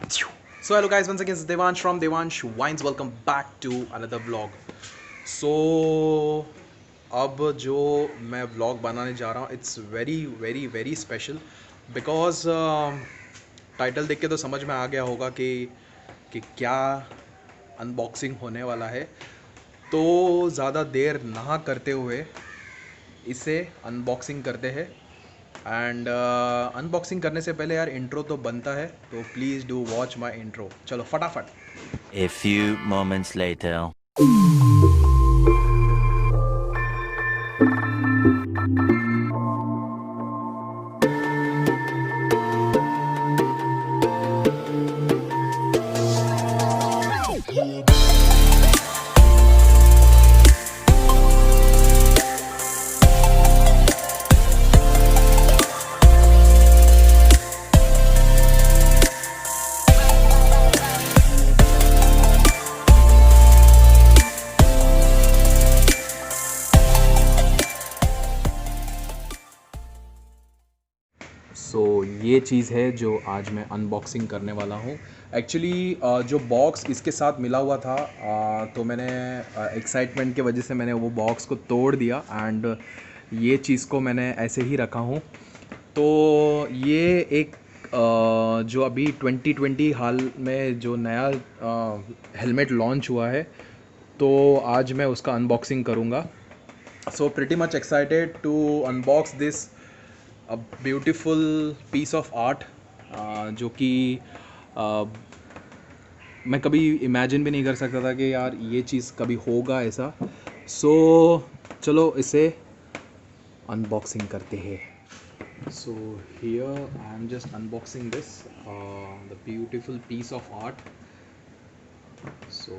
So hello guys, once again this is Devansh from Devansh Wines. Welcome back to another vlog. So अब जो मैं vlog बनाने जा रहा हूँ it's very very very special because title देख के तो समझ में आ गया होगा कि क्या अनबॉक्सिंग होने वाला है। तो ज़्यादा देर ना करते हुए इसे अनबॉक्सिंग करते हैं। एंड अनबॉक्सिंग करने से पहले यार इंट्रो तो बनता है, तो please do watch my intro. चलो फटाफट। A few moments later. सो ये चीज़ है जो आज मैं अनबॉक्सिंग करने वाला हूँ। एक्चुअली जो बॉक्स इसके साथ मिला हुआ था, तो मैंने एक्साइटमेंट की वजह से मैंने वो बॉक्स को तोड़ दिया एंड ये चीज़ को मैंने ऐसे ही रखा हूँ। तो ये एक जो अभी 2020 हाल में जो नया हेलमेट लॉन्च हुआ है, तो आज मैं उसका अनबॉक्सिंग करूँगा। So pretty much excited to unbox this a beautiful piece of art, जो कि मैं कभी इमेजिन भी नहीं कर सकता था कि यार ये चीज़ कभी होगा ऐसा। सो चलो इसे अनबॉक्सिंग करते हैं। So here I am just unboxing this, the beautiful piece of art. So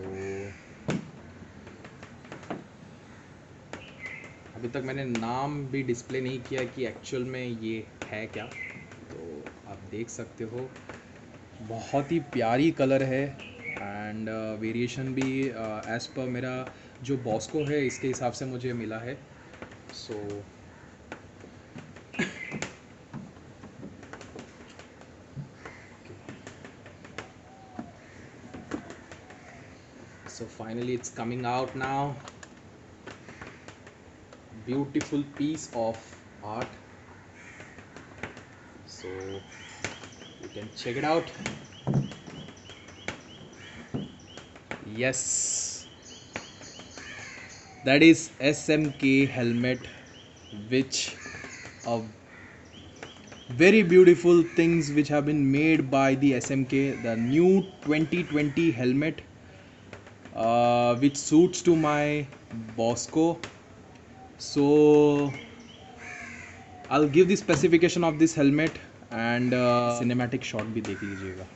अभी तक मैंने नाम भी डिस्प्ले नहीं किया कि एक्चुअल में ये है क्या, तो आप देख सकते हो। बहुत ही प्यारी कलर है एंड वेरिएशन भी एज़ पर मेरा जो बॉस्को है इसके हिसाब से मुझे मिला है। सो So finally it's coming out now. Beautiful piece of art. So you can check it out. Yes, that is SMK helmet, which a very beautiful things which have been made by the SMK, the new 2020 helmet, which suits to my Bosco. So I'll give the specification of this helmet and cinematic shot भी देख लीजिएगा।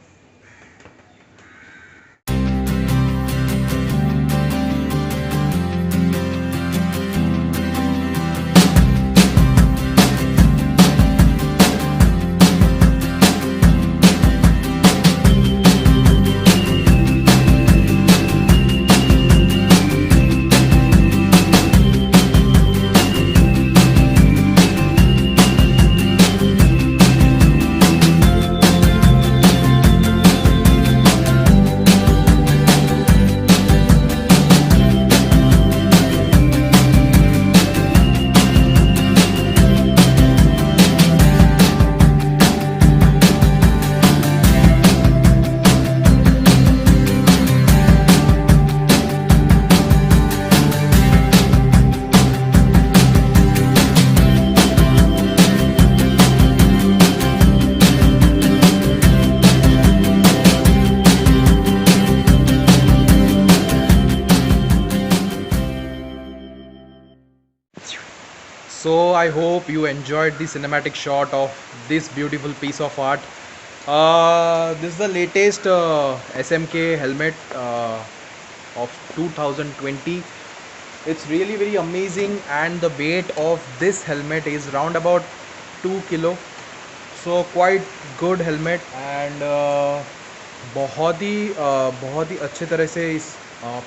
So I hope you enjoyed the cinematic shot of this beautiful piece of art. This is the latest SMK helmet of 2020. It's really very amazing, and the weight of this helmet is round about 2 kilo. So quite good helmet, and बहुत ही अच्छे तरह से इस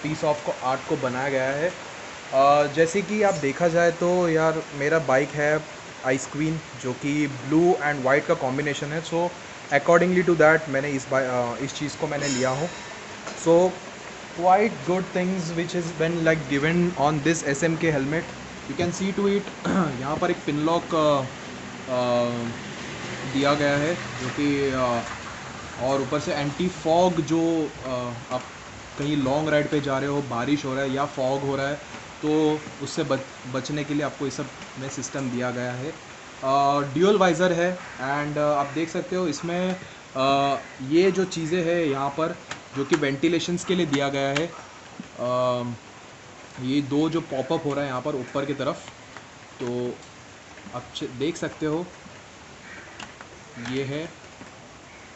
piece of को art को बनाया गया है। जैसे कि आप देखा जाए तो यार मेरा बाइक है आइस क्वीन, जो कि ब्लू एंड वाइट का कॉम्बिनेशन है। सो अकॉर्डिंगली टू दैट मैंने इस चीज़ को मैंने लिया हूँ. So quite good things which is been like given on this SMK helmet. You can see to it. यहाँ पर एक पिन लॉक दिया गया है जो कि और ऊपर से एंटी फॉग जो आप कहीं लॉन्ग राइड पे जा रहे हो, बारिश हो रहा है या फॉग हो रहा है तो उससे बचने के लिए आपको ये सब में सिस्टम दिया गया है. ड्यूअल वाइज़र है एंड आप देख सकते हो इसमें ये जो चीज़ें हैं यहाँ पर जो कि वेंटिलेशंस के लिए दिया गया है. ये दो जो पॉपअप हो रहा है यहाँ पर ऊपर की तरफ, तो आप देख सकते हो ये है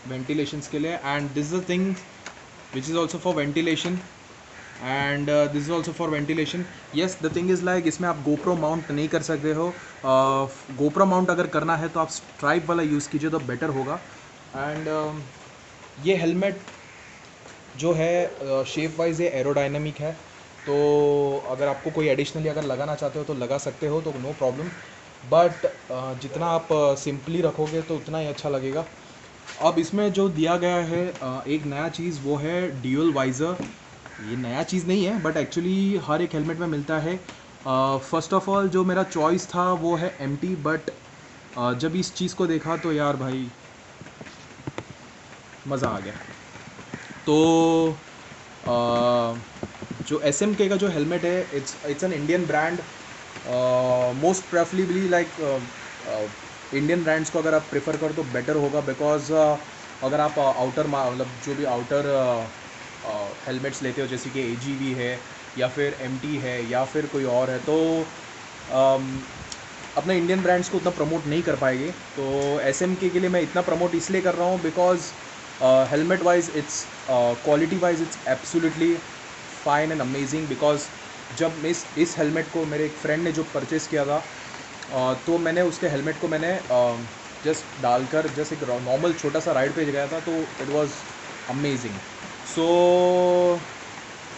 वेंटिलेशंस के लिए. And this is the thing which is also for ventilation and this is also for ventilation. Yes, the thing is like इसमें आप गोप्रो माउंट नहीं कर सकते हो. गोप्रो माउंट अगर करना है तो आप स्ट्राइप वाला यूज़ कीजिए तो बेटर होगा. एंड ये हेलमेट जो है शेप वाइज ये एरोडाइनमिक है, तो अगर आपको कोई एडिशनली अगर लगाना चाहते हो तो लगा सकते हो, तो नो प्रॉब्लम. बट जितना आप सिंपली रखोगे तो उतना ही अच्छा लगेगा. अब इसमें जो दिया गया है एक नया चीज़ वो है ड्यूअल वाइज़र. ये नया चीज़ नहीं है बट एक्चुअली हर एक हेलमेट में मिलता है. फर्स्ट ऑफ ऑल जो मेरा चॉइस था वो है MT, बट जब इस चीज़ को देखा तो यार भाई मज़ा आ गया. तो जो SMK का जो हेलमेट है it's an Indian brand. Most preferably like Indian brands को अगर आप प्रेफर करो तो बेटर होगा, बिकॉज अगर आप आउटर मतलब जो भी आउटर हेलमेट्स लेते हो जैसे कि AGV है या फिर MT है या फिर कोई और है, तो अपने इंडियन ब्रांड्स को उतना प्रमोट नहीं कर पाएंगे. तो SMK के लिए मैं इतना प्रमोट इसलिए कर रहा हूँ because helmet wise it's quality wise it's absolutely fine and amazing. Because जब इस हेलमेट को मेरे एक फ्रेंड ने जो परचेज़ किया था तो मैंने उसके हेलमेट को मैंने जस्ट डालकर जस्ट एक नॉर्मल छोटा सा राइड पे गया था, तो इट वाज अमेजिंग. सो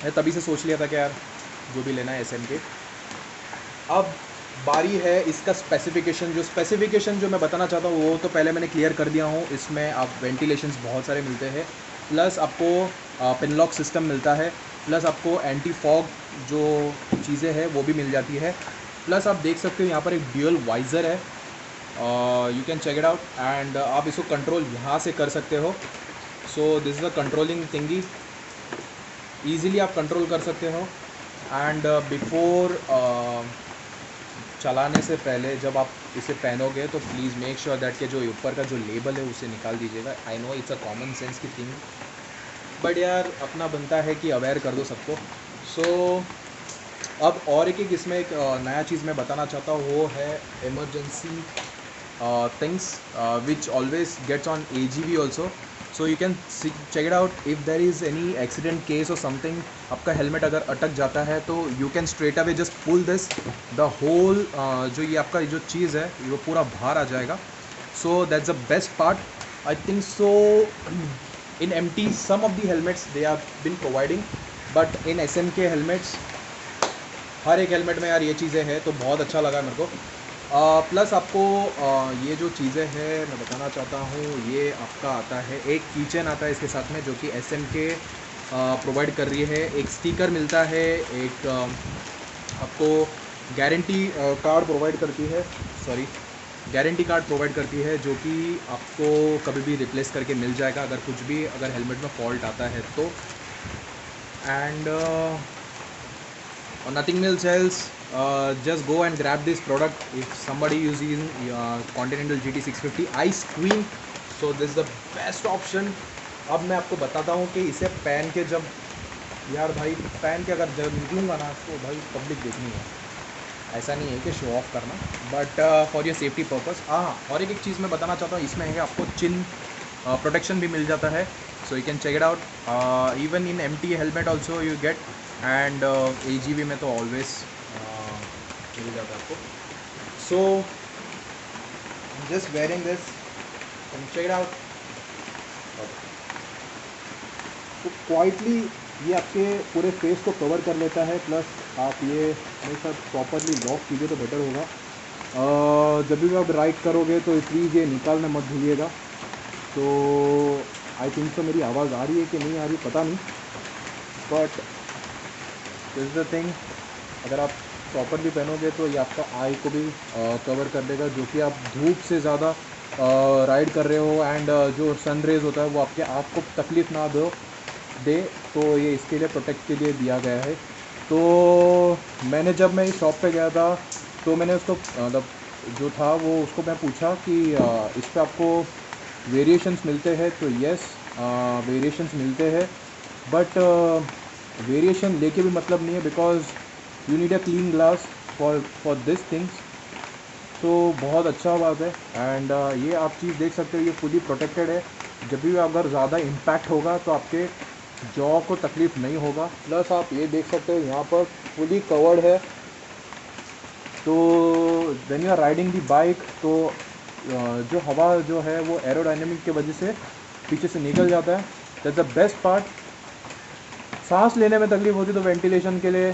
मैं तभी से सोच लिया था कि यार जो भी लेना है SMK. अब बारी है इसका स्पेसिफिकेशन जो मैं बताना चाहता हूँ वो तो पहले मैंने क्लियर कर दिया हूँ. इसमें आप वेंटिलेशंस बहुत सारे मिलते हैं, प्लस आपको पिन लॉक सिस्टम मिलता है, प्लस आपको एंटी फॉग जो चीज़ें हैं वो भी मिल जाती है, प्लस आप देख सकते हो यहाँ पर एक ड्यूअल वाइज़र है. You can check it out. And आप इसको कंट्रोल यहाँ से कर सकते हो. So this is a controlling thingy, easily आप कंट्रोल कर सकते हो. एंड बिफोर चलाने से पहले जब आप इसे पहनोगे तो प्लीज़ मेक श्योर दैट कि जो ऊपर का जो लेबल है उसे निकाल दीजिएगा. I know it's a common sense key thing, but यार अपना बनता है कि अवेयर कर दो सबको. सो अब और एक इसमें एक नया चीज़ मैं बताना चाहता हूँ वो है emergency things which always gets on AGV also. So you can check it out. If there is any accident case और समथिंग, आपका हेलमेट अगर अटक जाता है तो you can straight away just pull this, the whole जो ये आपका जो चीज़ है वो पूरा बाहर आ जाएगा. So that's the best part I think. So in MT some of the helmets they have been providing, but in SMK helmets हर एक हेलमेट में यार ये चीज़ें हैं, तो बहुत अच्छा लगा मेरे को. प्लस आपको ये जो चीज़ें हैं मैं बताना चाहता हूँ, ये आपका आता है एक कीचेन आता है इसके साथ में जो कि SMK प्रोवाइड कर रही है. एक स्टिकर मिलता है, एक आपको गारंटी कार्ड प्रोवाइड करती है, गारंटी कार्ड प्रोवाइड करती है जो कि आपको कभी भी रिप्लेस करके मिल जाएगा अगर हेलमेट में फॉल्ट आता है तो. And nothing else, just go and grab this product if somebody using Continental GT650 Ice Queen. So this is the best option. अब मैं आपको बताता हूँ कि इसे पहन के जब यार भाई पहन के अगर जब निकलूँगा ना तो भाई पब्लिक देखनी है, ऐसा नहीं है कि शो ऑफ करना, but for your safety purpose. हाँ, और एक चीज़ मैं बताना चाहता हूँ, इसमें है आपको चिन प्रोटेक्शन भी मिल जाता है. So you can check it out. Even in MT helmet also you get, and AGV में तो ऑलवेज मिल जाता है आपको. So just wearing this, can check it out. तो क्वाइटली ये आपके पूरे फेस को कवर कर लेता है, प्लस आप ये मेरे साथ प्रॉपरली लॉक कीजिए तो बेटर होगा. जब भी आप राइड करोगे तो प्लीज़ ये निकालना मत भूलिएगा. तो आई थिंक तो मेरी आवाज़ आ रही है कि नहीं आ रही पता नहीं, but this is the thing, अगर आप प्रॉपरली पहनोगे तो ये आपका आई को भी कवर कर देगा, जो कि आप धूप से ज़्यादा राइड कर रहे हो एंड जो सन रेज़ होता है वो आपके आँख को तकलीफ़ ना दे, तो ये इसके लिए प्रोटेक्ट के लिए दिया गया है। तो जब मैं इस शॉप पे गया था तो मैंने उसको मतलब जो था वो उसको मैं पूछा कि इस पे आपको वेरिएशंस मिलते हैं, तो यस वेरिएशंस मिलते हैं, बट वेरिएशन लेके भी मतलब नहीं है, because you need a clean glass for this things. तो बहुत अच्छा बात है एंड ये आप चीज़ देख सकते हो, ये फुली प्रोटेक्टेड है। जब भी अगर ज़्यादा इम्पैक्ट होगा तो आपके जॉ को तकलीफ़ नहीं होगा। प्लस आप ये देख सकते हो यहाँ पर फुली कवर्ड है। तो when you are riding the bike, तो जो हवा जो है वो एरोडायनेमिक की वजह से पीछे से निकल जाता है। That's the best part. सांस लेने में तकलीफ़ होती तो वेंटिलेशन के लिए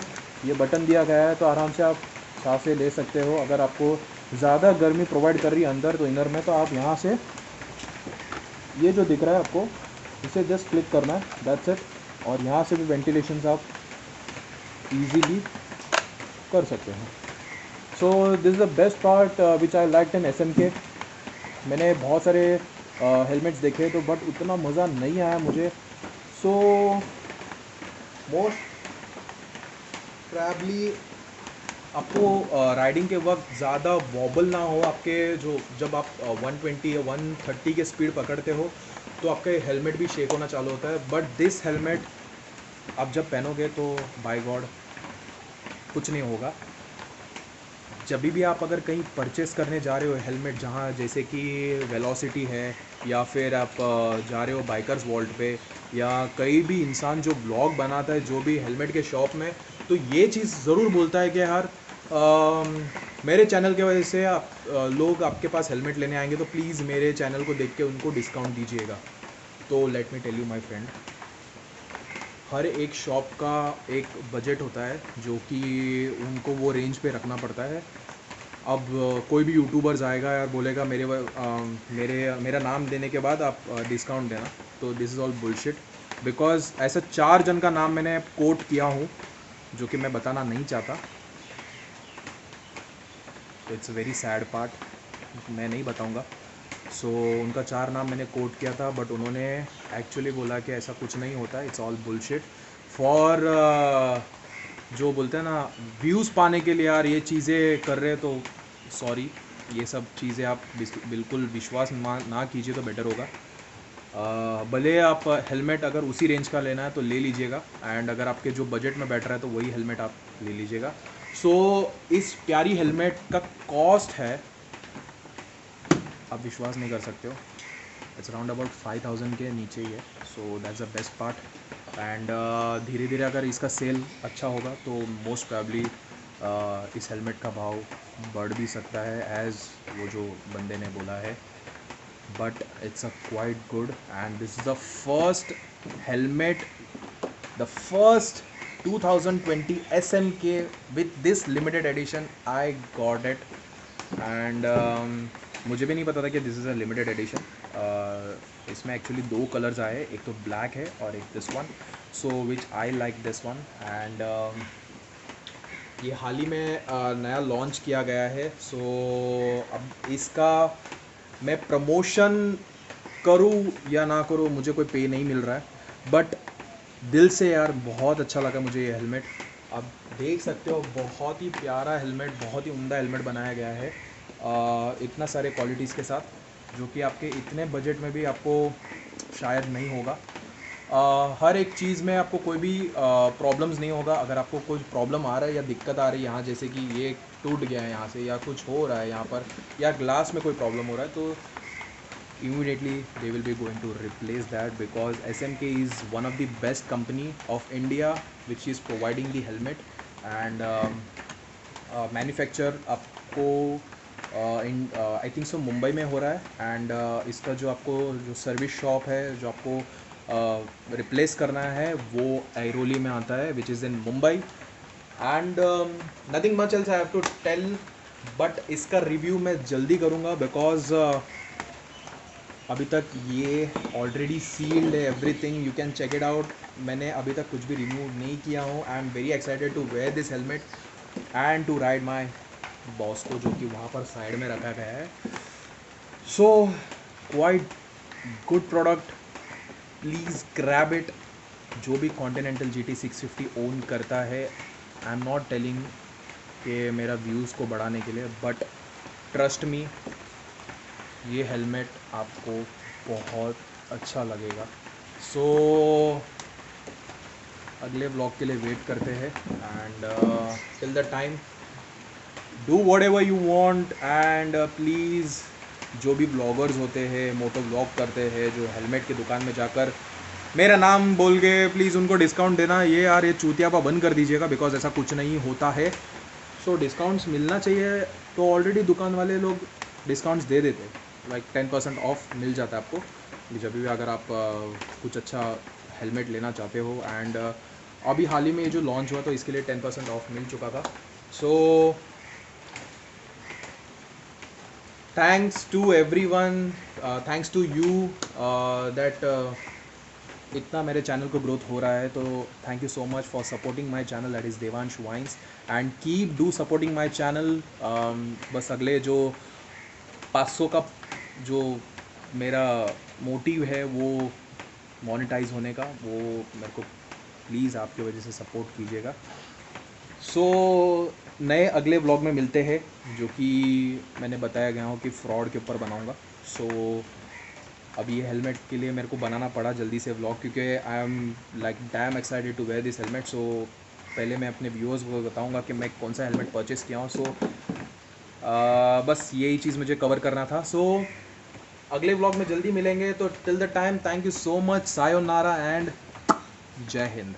ये बटन दिया गया है, तो आराम से आप सांसें ले सकते हो। अगर आपको ज़्यादा गर्मी प्रोवाइड कर रही है अंदर तो इनर में, तो आप यहाँ से ये जो दिख रहा है आपको, इसे जस्ट क्लिक करना है, दैट्स इट। और यहाँ से भी वेंटिलेशन आप इजीली कर सकते हैं। सो this is the best part which I like in SMK। मैंने बहुत सारे हेलमेट्स देखे तो बट उतना मज़ा नहीं आया मुझे। सो मोस्ट प्रॉब्ली आपको राइडिंग के वक्त ज़्यादा वॉबल ना हो आपके, जो जब आप 120 या 130 के स्पीड पकड़ते हो तो आपके हेलमेट भी शेक होना चालू होता है। बट दिस हेलमेट आप जब पहनोगे तो बाय गॉड कुछ नहीं होगा। जब भी आप अगर कहीं परचेस करने जा रहे हो हेलमेट, जहाँ जैसे कि वेलोसिटी है, या फिर आप जा रहे हो बाइकर्स वॉल्ट पे, या कई भी इंसान जो ब्लॉग बनाता है जो भी हेलमेट के शॉप में, तो ये चीज़ ज़रूर बोलता है कि यार मेरे चैनल के वजह से आप लोग आपके पास हेलमेट लेने आएंगे, तो प्लीज़ मेरे चैनल को देख के उनको डिस्काउंट दीजिएगा। तो let me tell you my friend, हर एक शॉप का एक बजट होता है जो कि उनको वो रेंज पे रखना पड़ता है। अब कोई भी यूट्यूबर्स आएगा यार बोलेगा मेरा नाम देने के बाद आप डिस्काउंट देना, तो this is all bullshit. Because ऐसा 4 जन का नाम मैंने कोट किया हूँ जो कि मैं बताना नहीं चाहता। It's a very sad part, मैं नहीं बताऊँगा। सो उनका 4 नाम मैंने कोट किया था, बट उन्होंने एक्चुअली बोला कि ऐसा कुछ नहीं होता, इट्स ऑल बुलशिट फॉर जो बोलते हैं ना व्यूज़ पाने के लिए यार ये चीज़ें कर रहे हैं। तो सॉरी, ये सब चीज़ें आप बिल्कुल विश्वास ना कीजिए तो बेटर होगा। भले आप हेलमेट अगर उसी रेंज का लेना है तो ले लीजिएगा, एंड अगर आपके जो बजट में बैठ रहा है तो वही हेलमेट आप ले लीजिएगा। सो इस प्यारी हेलमेट का कॉस्ट है, आप विश्वास नहीं कर सकते हो, इट्स अराउंड अबाउट 5000 के नीचे ही है। So that's the best part. And धीरे धीरे अगर इसका सेल अच्छा होगा तो मोस्ट प्रॉब्ली इस हेलमेट का भाव बढ़ भी सकता है, एज़ वो जो बंदे ने बोला है। But it's a quite good, and this is the first helmet, the first 2020 SMK with this limited edition. I got it, and मुझे भी नहीं पता था कि this is a limited edition. इसमें एक्चुअली 2 कलर्स आए, एक तो ब्लैक है और एक this one, so which I like this one. And ये हाल ही में नया लॉन्च किया गया है। सो अब इसका मैं प्रमोशन करूँ या ना करूँ, मुझे कोई पे नहीं मिल रहा है, बट दिल से यार बहुत अच्छा लगा मुझे ये हेलमेट। आप देख सकते हो बहुत ही प्यारा हेलमेट, बहुत ही उम्दा हेलमेट बनाया गया है इतना सारे क्वालिटीज़ के साथ, जो कि आपके इतने बजट में भी आपको शायद नहीं होगा। हर एक चीज़ में आपको कोई भी प्रॉब्लम्स नहीं होगा। अगर आपको कोई प्रॉब्लम आ रहा है या दिक्कत आ रही है यहाँ, जैसे कि ये टूट गया है यहाँ से, या कुछ हो रहा है यहाँ पर, या ग्लास में कोई प्रॉब्लम हो रहा है, तो immediately they will be going to replace that, because SMK is one of the best company of India which is providing the helmet, and manufacture आपको इन आई थिंक सो मुंबई में हो रहा है। एंड इसका जो आपको जो सर्विस शॉप है जो आपको रिप्लेस करना है वो ऐरोली में आता है, which is in Mumbai. And nothing much else I have to tell, but इसका रिव्यू मैं जल्दी करूँगा, बिकॉज अभी तक ये ऑलरेडी सील्ड है everything, you can check it out. मैंने अभी तक कुछ भी रिमूव नहीं किया हूँ। I am very excited to wear this helmet and to ride my boss को, जो कि वहाँ पर साइड में रखा गया है। So quite good product, please grab it. जो भी कॉन्टिनेंटल GT650 ओन करता है, आई एम नॉट टेलिंग कि मेरा व्यूज़ को बढ़ाने के लिए, बट ट्रस्ट मी, ये हेलमेट आपको बहुत अच्छा लगेगा। सो अगले ब्लॉग के लिए वेट करते हैं and till the time do what ever you want and please, जो भी ब्लॉगर्स होते हैं, मोटो ब्लॉग करते हैं, जो हेलमेट की दुकान में जाकर मेरा नाम बोल के प्लीज़ उनको डिस्काउंट देना, ये यार ये चूतियापा बंद कर दीजिएगा, बिकॉज ऐसा कुछ नहीं होता है। सो डिस्काउंट्स मिलना चाहिए, तो ऑलरेडी दुकान वाले लोग डिस्काउंट्स दे देते हैं, लाइक 10% ऑफ मिल जाता है आपको जब भी अगर आप कुछ अच्छा हेलमेट लेना चाहते हो। एंड अभी हाल ही में ये जो लॉन्च हुआ तो इसके लिए 10% ऑफ मिल चुका था। So thanks to everyone, thanks to you that इतना मेरे चैनल को ग्रोथ हो रहा है, तो thank you so much for supporting my channel, that is Devansh Vines, and keep do supporting my channel. बस अगले जो 500 का जो मेरा मोटिव है वो मोनेटाइज होने का, वो मेरे को प्लीज़ आपकी वजह से सपोर्ट कीजिएगा। सो नए अगले ब्लॉग में मिलते हैं, जो कि मैंने बताया गया हूँ कि फ्रॉड के ऊपर बनाऊँगा। सो अब ये हेलमेट के लिए मेरे को बनाना पड़ा जल्दी से व्लॉग, क्योंकि I am like damn excited to wear this helmet. So पहले मैं अपने व्यूअर्स को बताऊंगा कि मैं कौन सा हेलमेट परचेस किया हूँ। सो बस यही चीज़ मुझे कवर करना था। सो अगले व्लॉग में जल्दी मिलेंगे, तो till the time thank you so much, sayonara and जय हिंद।